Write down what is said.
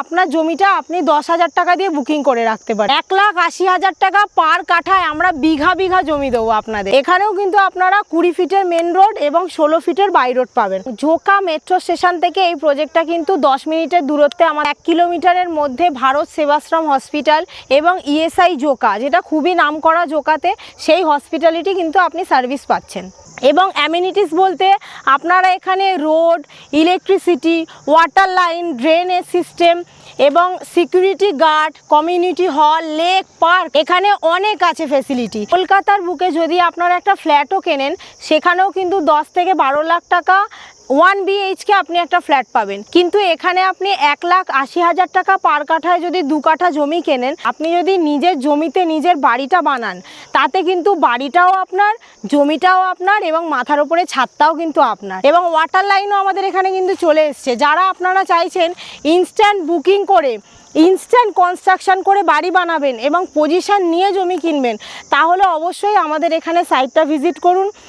আপনার জমিটা আপনি 10,000 টাকা দিয়ে বুকিং করে রাখতে পারেন। 1,80,000 টাকা পার কাঠায় আমরা বিঘা বিঘা জমি দেবো আপনাদের। এখানেও কিন্তু আপনারা 20 ফিটের মেন রোড এবং 16 ফিটের বাই রোড পাবেন। ঝোকা মেট্রো স্টেশন থেকে এই প্রজেক্টটা কিন্তু 10 মিনিটের দূরত্বে, আমার 1 কিলোমিটারের মধ্যে ভারত সেবাশ্রম হসপিটাল এবং ইএসআই জোকা, যেটা খুবই নামকরা জোকাতে, সেই হসপিটালিটি কিন্তু আপনি সার্ভিস পাচ্ছেন। এবং অ্যামিনিটিস বলতে আপনারা এখানে road, electricity, water line, drainage system এবং security guard, community hall, lake, park, এখানে অনেক আছে ফেসিলিটি। কলকাতার বুকে যদি আপনারা একটা ফ্ল্যাটও কেনেন, সেখানেও কিন্তু 10 থেকে 12 লাখ টাকা 1 BHK আপনি একটা ফ্ল্যাট পাবেন। কিন্তু এখানে আপনি 1,80,000 টাকা পার কাঠায় যদি 2 কাঠা জমি কেনেন, আপনি যদি নিজের জমিতে নিজের বাড়িটা বানান, তাতে কিন্তু বাড়িটাও আপনার, জমিটাও আপনার এবং মাথার উপরে ছাদটাও কিন্তু আপনার। এবং ওয়াটার লাইনও আমাদের এখানে কিন্তু চলে এসছে। যারা আপনারা চাইছেন ইনস্ট্যান্ট বুকিং করে ইনস্ট্যান্ট কনস্ট্রাকশন করে বাড়ি বানাবেন এবং পজিশন নিয়ে জমি কিনবেন, তাহলে অবশ্যই আমাদের এখানে সাইটটা ভিজিট করুন।